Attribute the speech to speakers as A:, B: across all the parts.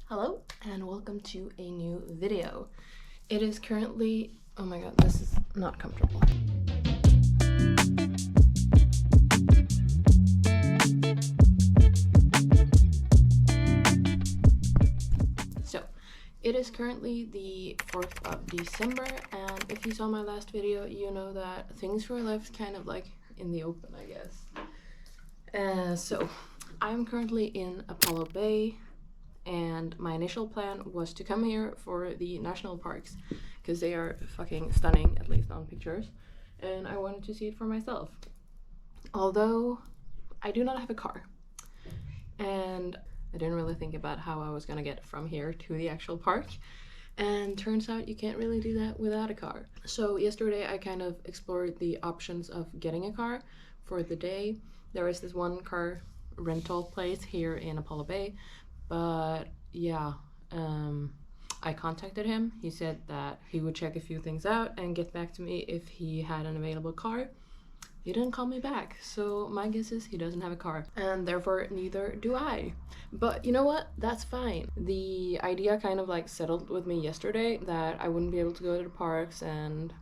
A: Hello and welcome to a new video. It is currently, oh my god, this is not comfortable. So, it is currently the 4th of December, and if you saw my last video, you know that things were left kind of like in the open, I guess. So, I'm currently in Apollo Bay. And my initial plan was to come here for the national parks because they are fucking stunning, at least on pictures, and I wanted to see it for myself. Although I do not have a car, and I didn't really think about how I was gonna get from here to the actual park, and turns out you can't really do that without a car. So yesterday I kind of explored the options of getting a car for the day. There is this one car rental place here in Apollo Bay, but yeah, I contacted him. He said that he would check a few things out and get back to me if he had an available car. He didn't call me back, so my guess is he doesn't have a car, and therefore neither do I. But you know what? That's fine. The idea kind of like settled with me yesterday that I wouldn't be able to go to the parks, and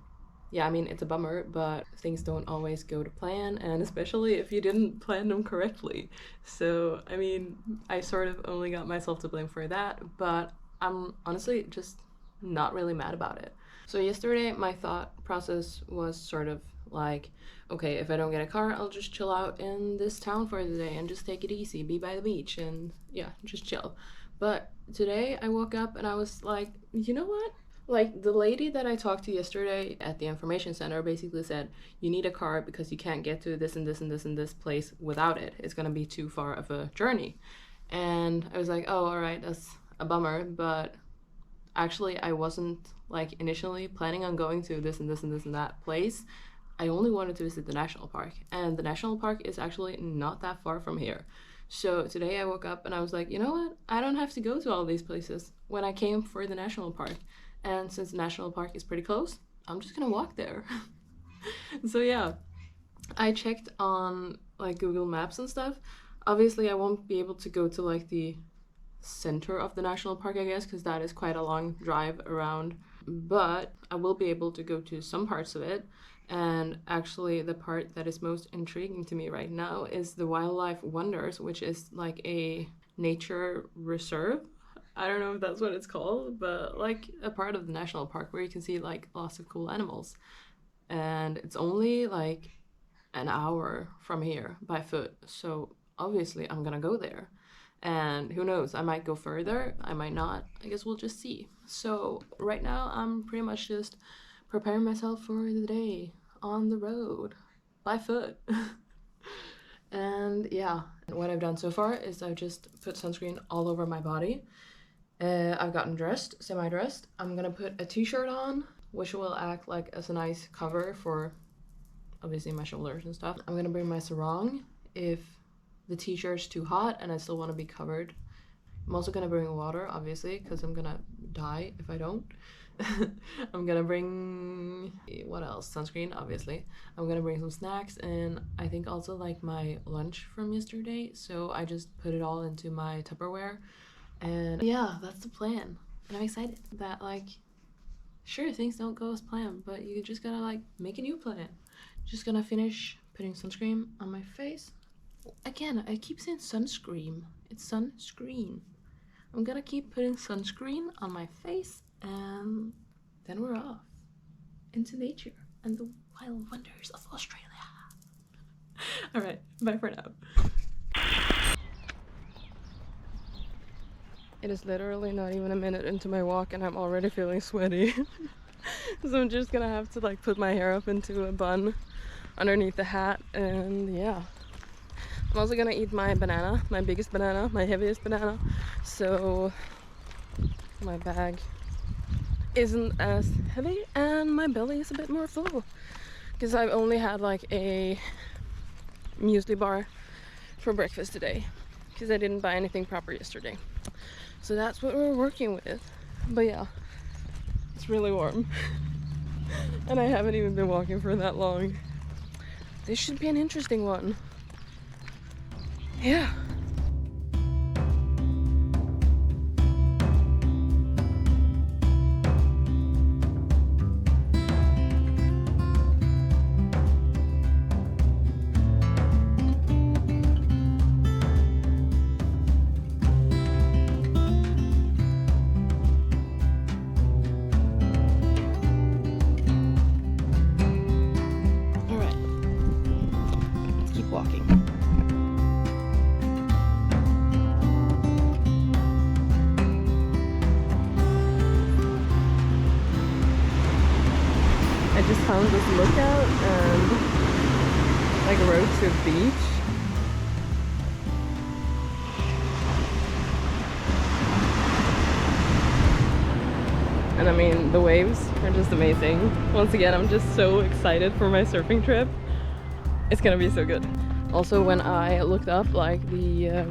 A: yeah, I mean, it's a bummer, but things don't always go to plan, and especially if you didn't plan them correctly. So, I mean, I sort of only got myself to blame for that, but I'm honestly just not really mad about it. So yesterday, my thought process was sort of like, okay, if I don't get a car, I'll just chill out in this town for the day and just take it easy, be by the beach, and yeah, just chill. But today, I woke up and I was like, you know what? Like, the lady that I talked to yesterday at the information center basically said, you need a car because you can't get to this and this and this and this place without it. It's gonna be too far of a journey. And I was like, oh, all right, that's a bummer, but actually I wasn't like initially planning on going to this and this and this and that place. I only wanted to visit the national park, and the national park is actually not that far from here. So today I woke up and I was like, you know what? I don't have to go to all these places when I came for the national park. And since the national park is pretty close, I'm just gonna walk there. So yeah, I checked on like Google Maps and stuff. Obviously I won't be able to go to like the center of the national park, I guess, because that is quite a long drive around, but I will be able to go to some parts of it. And actually the part that is most intriguing to me right now is the Wildlife Wonders, which is like a nature reserve. I don't know if that's what it's called, but like a part of the national park where you can see like lots of cool animals. And it's only like an hour from here by foot, so obviously I'm gonna go there. And who knows, I might go further, I might not, I guess we'll just see. So right now I'm pretty much just preparing myself for the day on the road by foot. And yeah, what I've done so far is I've just put sunscreen all over my body. I've gotten dressed, semi-dressed. I'm gonna put a t-shirt on, which will act like as a nice cover for obviously my shoulders and stuff. I'm gonna bring my sarong if the t-shirt's too hot and I still want to be covered. I'm also gonna bring water, obviously, because I'm gonna die if I don't. I'm gonna bring, what else? Sunscreen, obviously. I'm gonna bring some snacks, and I think also like my lunch from yesterday, so I just put it all into my Tupperware. And yeah, that's the plan. And I'm excited that, like, sure, things don't go as planned, but you just gotta like make a new plan. Just gonna finish putting sunscreen on my face. Again, I keep saying sunscreen. It's sunscreen. I'm gonna keep putting sunscreen on my face, and then we're off into nature and the wild wonders of Australia. All right, bye for now. It is literally not even a minute into my walk and I'm already feeling sweaty. So I'm just gonna have to like put my hair up into a bun underneath the hat, and yeah. I'm also gonna eat my banana, my biggest banana, my heaviest banana, so my bag isn't as heavy and my belly is a bit more full, because I've only had like a muesli bar for breakfast today because I didn't buy anything proper yesterday. So that's what we're working with. But yeah, it's really warm. And I haven't even been walking for that long. This should be an interesting one. Yeah. just found this lookout and like a road to a beach. And I mean, the waves are just amazing. Once again, I'm just so excited for my surfing trip. It's gonna be so good. Also, when I looked up like the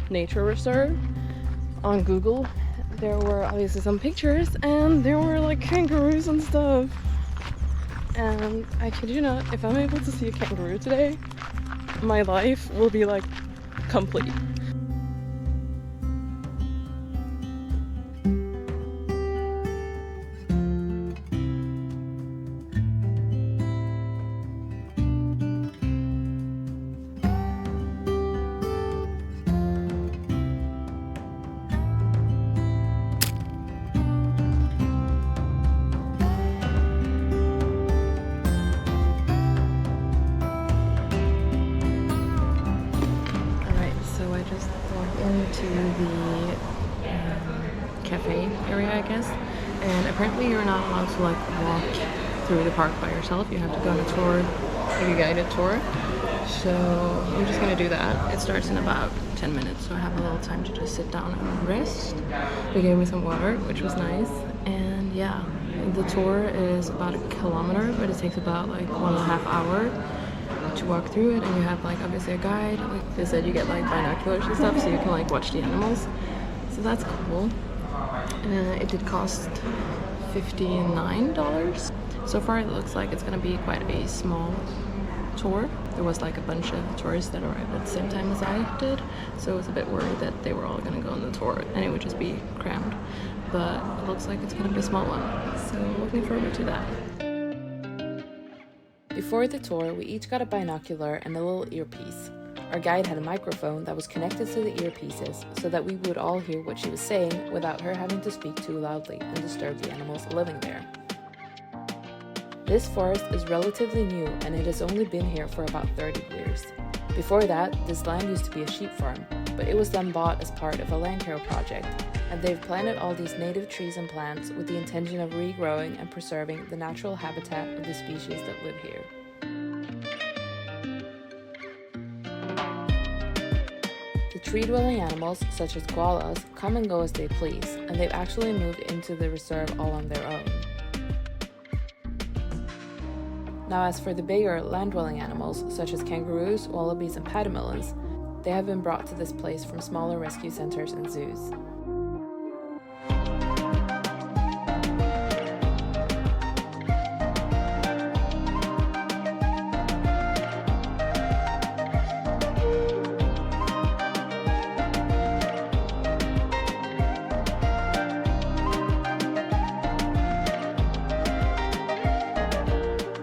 A: nature reserve on Google, there were obviously some pictures and there were like kangaroos and stuff. And I kid you not, if I'm able to see a kangaroo today, my life will be like complete. Into the cafe area, I guess, and apparently you're not allowed to like walk through the park by yourself. You have to go on a tour, like a guided tour. So I'm just gonna do that. It starts in about 10 minutes, so I have a little time to just sit down and rest. They gave me some water, which was nice, and yeah, the tour is about 1 kilometer, but it takes about like 1.5 hours to walk through it, and you have like obviously a guide. Like they said, you get like binoculars and stuff, so you can like watch the animals. So that's cool. It did cost $59. So far, it looks like it's gonna be quite a small tour. There was like a bunch of tourists that arrived at the same time as I did, so I was a bit worried that they were all gonna go on the tour and it would just be crammed. But it looks like it's gonna be a small one, so looking forward to that. Before the tour, we each got a binocular and a little earpiece. Our guide had a microphone that was connected to the earpieces so that we would all hear what she was saying without her having to speak too loudly and disturb the animals living there. This forest is relatively new and it has only been here for about 30 years. Before that, this land used to be a sheep farm, but it was then bought as part of a land care project, and they've planted all these native trees and plants with the intention of regrowing and preserving the natural habitat of the species that live here. The tree-dwelling animals, such as koalas, come and go as they please, and they've actually moved into the reserve all on their own. Now, as for the bigger land-dwelling animals, such as kangaroos, wallabies, and pademelons, they have been brought to this place from smaller rescue centers and zoos.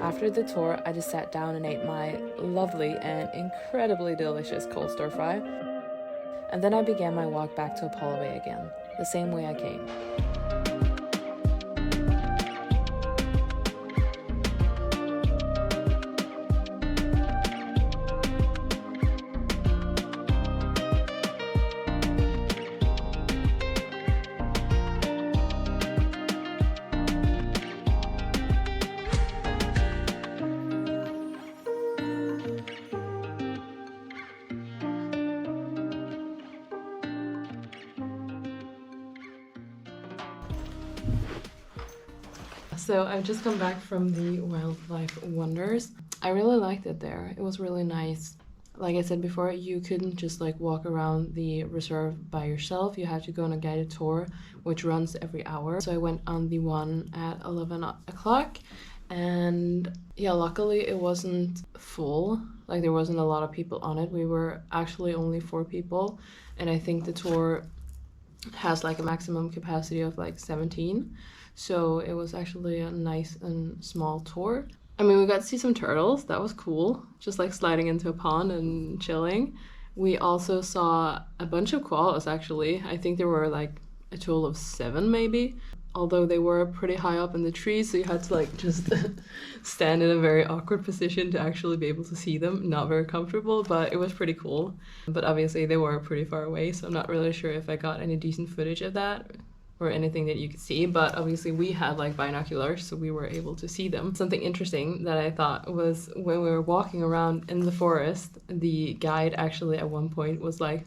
A: After the tour, I just sat down and ate my lovely and incredibly delicious cold stir fry. And then I began my walk back to Apollo Bay again, the same way I came. So I've just come back from the Wildlife Wonders. I really liked it there. It was really nice. Like I said before, you couldn't just like walk around the reserve by yourself. You had to go on a guided tour, which runs every hour. So I went on the one at 11 o'clock, and yeah, luckily it wasn't full. Like there wasn't a lot of people on it. We were actually only 4 people, and I think the tour has like a maximum capacity of like 17. So it was actually a nice and small tour. I mean, we got to see some turtles. That was cool. Just like sliding into a pond and chilling. We also saw a bunch of koalas, actually. I think there were like a total of 7 maybe. Although they were pretty high up in the trees, so you had to like just stand in a very awkward position to actually be able to see them. Not very comfortable, but it was pretty cool. But obviously they were pretty far away, so I'm not really sure if I got any decent footage of that. or anything that you could see, but obviously we had like binoculars, so we were able to see them. Something interesting that I thought was when we were walking around in the forest, the guide actually at one point was like,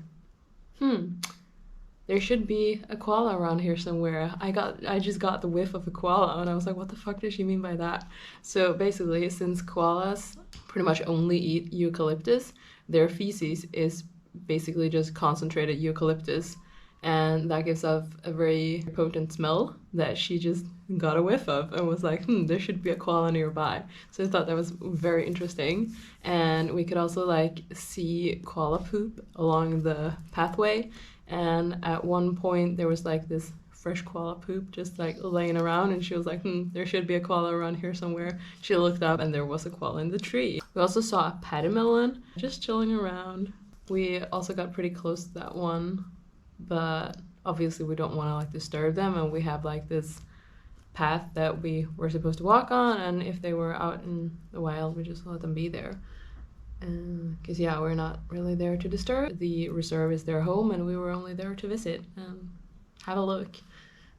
A: there should be a koala around here somewhere. I just got the whiff of a koala, and I was like, what the fuck does she mean by that? So basically, since koalas pretty much only eat eucalyptus, their feces is basically just concentrated eucalyptus, and that gives off a very potent smell that she just got a whiff of and was like, there should be a koala nearby. So I thought that was very interesting. And we could also like see koala poop along the pathway, and at one point there was like this fresh koala poop just like laying around, and she was like, there should be a koala around here somewhere. She looked up and there was a koala in the tree. We also saw a pademelon just chilling around. We also got pretty close to that one, but obviously we don't want to like disturb them, and we have like this path that we were supposed to walk on, and if they were out in the wild we just let them be there, because yeah, we're not really there to disturb. The reserve is their home, and we were only there to visit and have a look.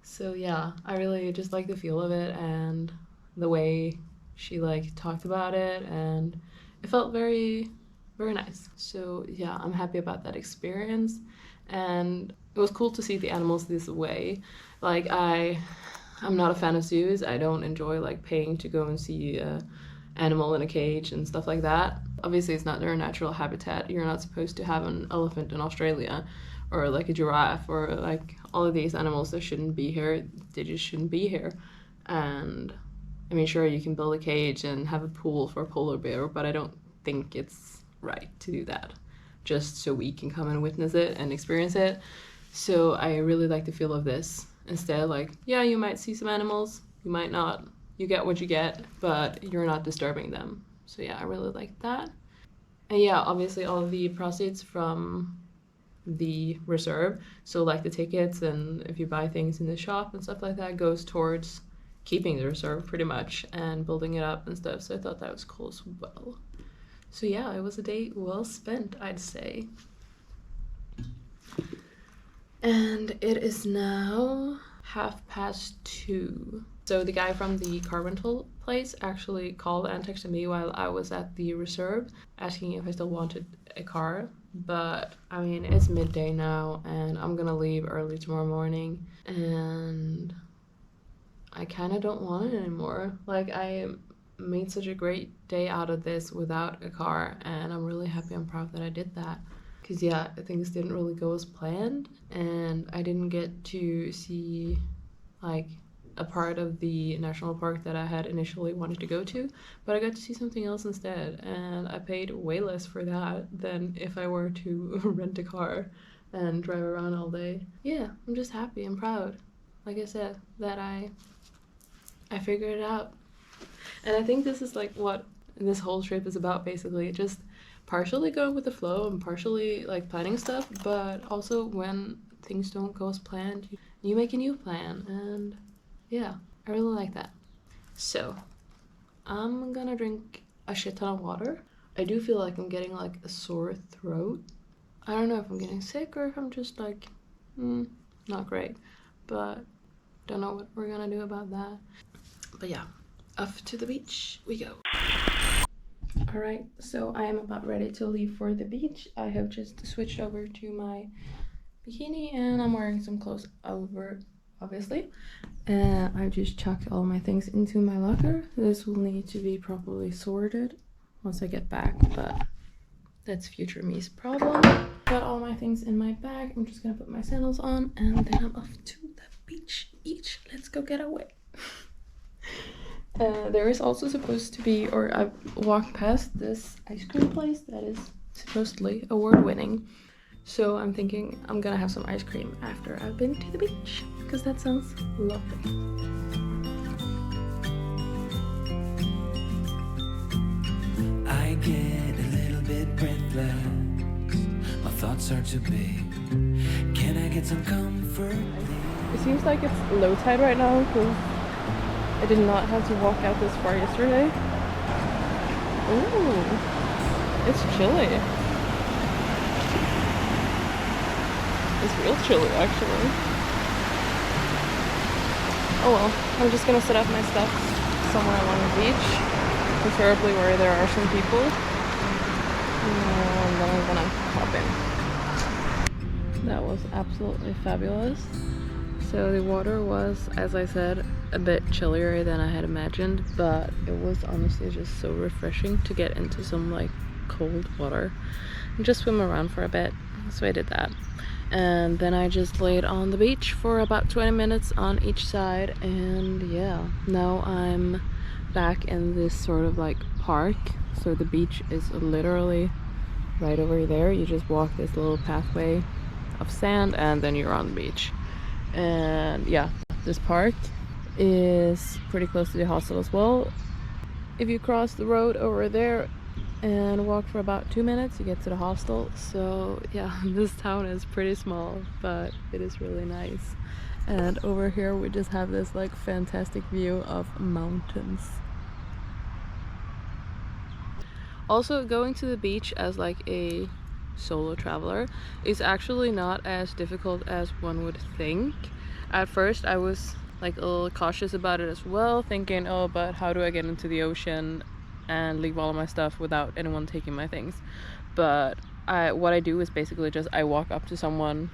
A: So yeah, I really just like the feel of it and the way she like talked about it, and it felt very nice. So yeah, I'm happy about that experience, and it was cool to see the animals this way. Like I'm not a fan of zoos. I don't enjoy like paying to go and see a animal in a cage and stuff like that. Obviously it's not their natural habitat. You're not supposed to have an elephant in Australia, or like a giraffe, or like all of these animals that shouldn't be here. They just shouldn't be here. And I mean, sure, you can build a cage and have a pool for a polar bear, but I don't think it's right to do that just so we can come and witness it and experience it. So I really like the feel of this. Instead, like, yeah, you might see some animals, you might not, you get what you get, but you're not disturbing them. So yeah, I really like that. And yeah, obviously all of the proceeds from the reserve, so like the tickets and if you buy things in the shop and stuff like that, goes towards keeping the reserve pretty much and building it up and stuff. So I thought that was cool as well. So yeah, it was a day well spent, I'd say. And it is now 2:30. So the guy from the car rental place actually called and texted me while I was at the reserve, asking if I still wanted a car. But I mean, it's midday now and I'm gonna leave early tomorrow morning, and I kind of don't want it anymore. Like, I made such a great day out of this without a car, and I'm really happy and proud that I did that. Because yeah, things didn't really go as planned, and I didn't get to see like a part of the national park that I had initially wanted to go to, but I got to see something else instead, and I paid way less for that than if I were to rent a car and drive around all day. Yeah, I'm just happy and proud, like I said, that I figured it out. And I think this is like what this whole trip is about, basically. Just partially going with the flow and partially like planning stuff, but also when things don't go as planned, you make a new plan. And yeah, I really like that. So I'm gonna drink a shit ton of water. I do feel like I'm getting like a sore throat. I don't know if I'm getting sick or if I'm just like not great, but don't know what we're gonna do about that. But yeah, off to the beach we go. Alright, so I am about ready to leave for the beach. I have just switched over to my bikini and I'm wearing some clothes over, obviously. I've just chucked all my things into my locker. This will need to be properly sorted once I get back, but that's future me's problem. Got all my things in my bag. I'm just gonna put my sandals on and then I'm off to the beach. Let's go get away. There is also supposed to be, or I've walked past this ice cream place that is supposedly award-winning. So I'm thinking I'm gonna have some ice cream after I've been to the beach, because that sounds lovely. I get a little bit breathless, my thoughts are too big. Can I get some comfort? It seems like it's low tide right now because I did not have to walk out this far yesterday. Ooh, it's chilly. It's real chilly, actually. Oh well, I'm just gonna set up my stuff somewhere along the beach, preferably where there are some people, and then I'm gonna hop in. That was absolutely fabulous. So the water was, as I said, a bit chillier than I had imagined, but it was honestly just so refreshing to get into some like cold water and just swim around for a bit. So I did that. And then I just laid on the beach for about 20 minutes on each side, and yeah, now I'm back in this sort of like park. So the beach is literally right over there. You just walk this little pathway of sand and then you're on the beach. And yeah, this park is pretty close to the hostel as well. If you cross the road over there and walk for about 2 minutes, you get to the hostel. So yeah, this town is pretty small, but it is really nice. And over here we just have this like fantastic view of mountains. Also, going to the beach as like a solo traveler is actually not as difficult as one would think. At first I was like a little cautious about it as well, thinking, oh, but how do I get into the ocean and leave all of my stuff without anyone taking my things? But what I do is basically just I walk up to someone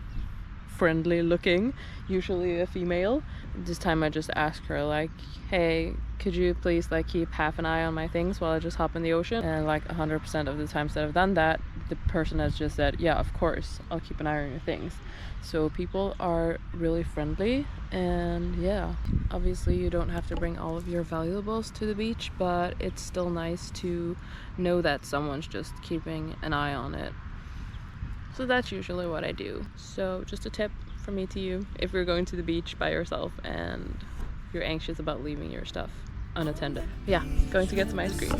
A: friendly looking, usually a female. This time I just ask her like, hey, could you please like keep half an eye on my things while I just hop in the ocean? And like 100% of the times that I've done that, the person has just said, yeah, of course, I'll keep an eye on your things. So people are really friendly, and yeah, obviously you don't have to bring all of your valuables to the beach, but it's still nice to know that someone's just keeping an eye on it. So that's usually what I do. So just a tip from me to you, if you're going to the beach by yourself and you're anxious about leaving your stuff unattended. Yeah, going to get some ice cream.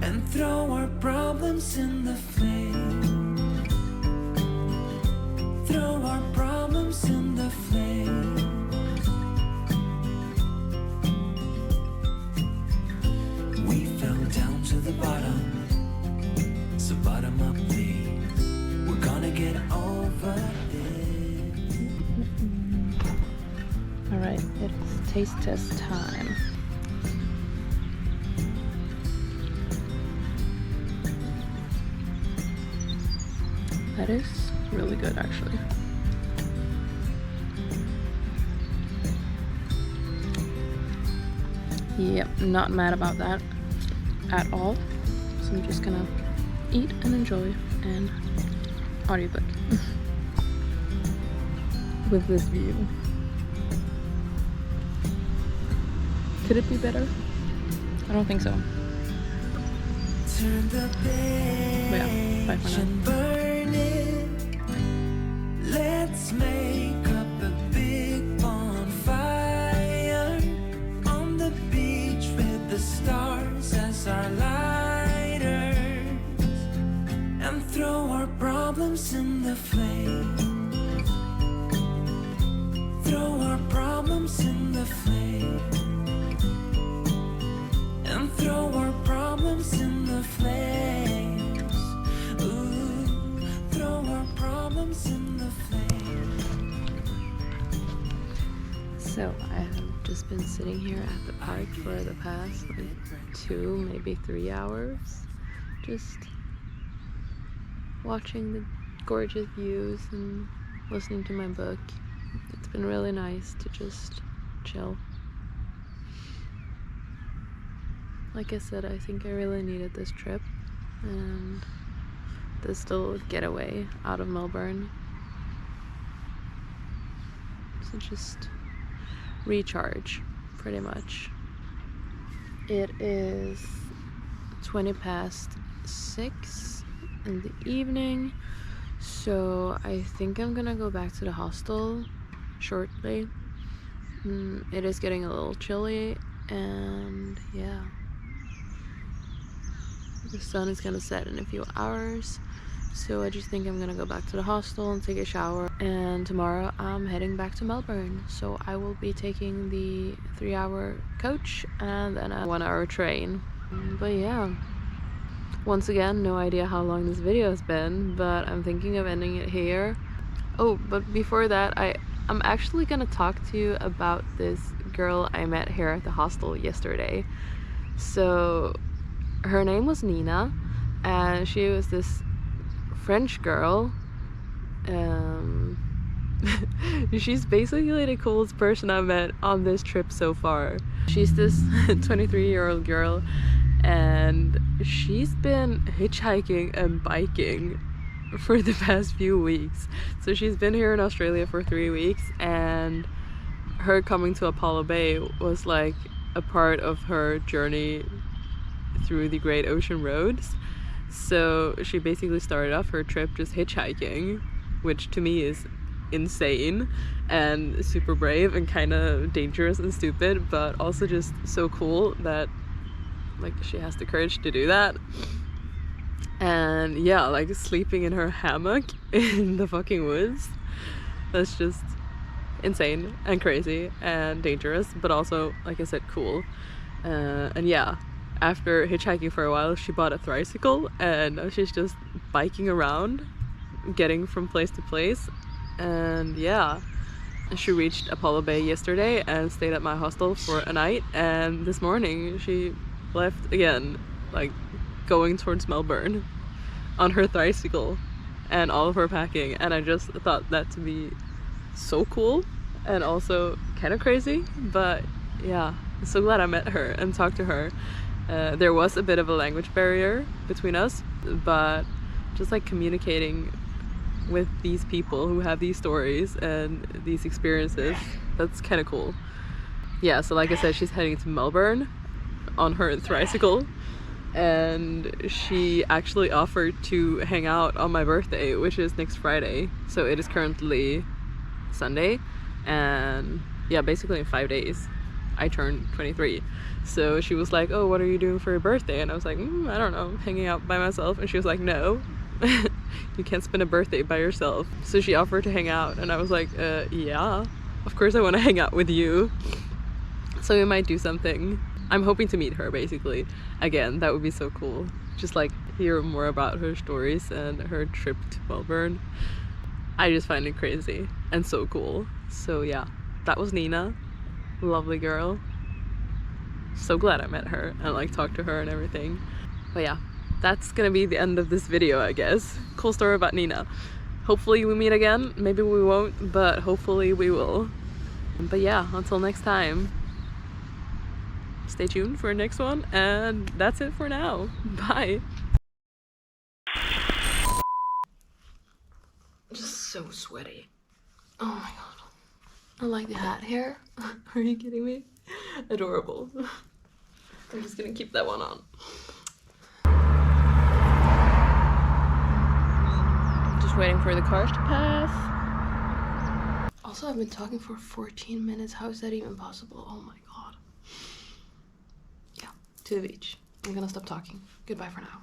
A: And throw our problems in the flame. Throw our problems in the flame. We fell down to the bottom, so bottom up please. We're gonna get over it. Alright, it's taste test time. That is really good, actually. Yep, not mad about that at all. So I'm just gonna eat and enjoy and audiobook with this view. Could it be better? I don't think so. But yeah, bye for now. Let's make up a big bonfire on the beach with the stars as our lighters, and throw our problems in the flame. Throw our problems in the flame. And throw our problems in the flames. Ooh, throw our problems in the flames. So I have just been sitting here at the park for the past like 2, maybe 3 hours, just watching the gorgeous views and listening to my book. It's been really nice to just chill. Like I said, I think I really needed this trip and this little getaway out of Melbourne. So just recharge, pretty much. It is 6:20 in the evening, so I think I'm gonna go back to the hostel shortly. It is getting a little chilly, and yeah. The sun is gonna set in a few hours, so I just think I'm gonna go back to the hostel and take a shower, and tomorrow I'm heading back to Melbourne, so I will be taking the 3-hour coach and then a 1-hour train. But yeah, once again, no idea how long this video has been, but I'm thinking of ending it here. Oh, but before that, I'm actually gonna talk to you about this girl I met here at the hostel yesterday. So her name was Nina, and she was this French girl. She's basically the coolest person I met on this trip so far. She's this 23-year-old girl, and she's been hitchhiking and biking for the past few weeks. So she's been here in Australia for 3 weeks, and her coming to Apollo Bay was like a part of her journey through the Great Ocean Roads. So she basically started off her trip just hitchhiking, which to me is insane and super brave and kind of dangerous and stupid, but also just so cool that like she has the courage to do that. And yeah, like sleeping in her hammock in the fucking woods, that's just insane and crazy and dangerous, but also, like I said, cool. And yeah, after hitchhiking for a while, she bought a tricycle, and now she's just biking around, getting from place to place. And yeah, she reached Apollo Bay yesterday and stayed at my hostel for a night, and this morning she left again, like going towards Melbourne on her tricycle and all of her packing. And I just thought that to be so cool and also kind of crazy. But yeah, I'm so glad I met her and talked to her. There was a bit of a language barrier between us, but just like communicating with these people who have these stories and these experiences, that's kind of cool. Yeah, so like I said, she's heading to Melbourne on her tricycle, and she actually offered to hang out on my birthday, which is next Friday. So it is currently Sunday, and yeah, basically in 5 days I turned 23. So she was like, oh, what are you doing for your birthday? And I was like, I don't know, hanging out by myself. And she was like, no, you can't spend a birthday by yourself. So she offered to hang out, and I was like, yeah, of course I want to hang out with you. So we might do something. I'm hoping to meet her, basically. Again, that would be so cool. Just like hear more about her stories and her trip to Melbourne. I just find it crazy and so cool. So yeah, that was Nina. Lovely girl. So glad I met her and like talked to her and everything. But yeah, that's gonna be the end of this video, I guess. Cool story about Nina. Hopefully we meet again. Maybe we won't, but hopefully we will. But yeah, until next time, stay tuned for the next one, and that's it for now. Bye. Just so sweaty. Oh my god. I like the hat here. Are you kidding me? Adorable. I'm just gonna keep that one on. Just waiting for the cars to pass. Also, I've been talking for 14 minutes. How is that even possible? Oh my god. Yeah, to the beach. I'm gonna stop talking. Goodbye for now.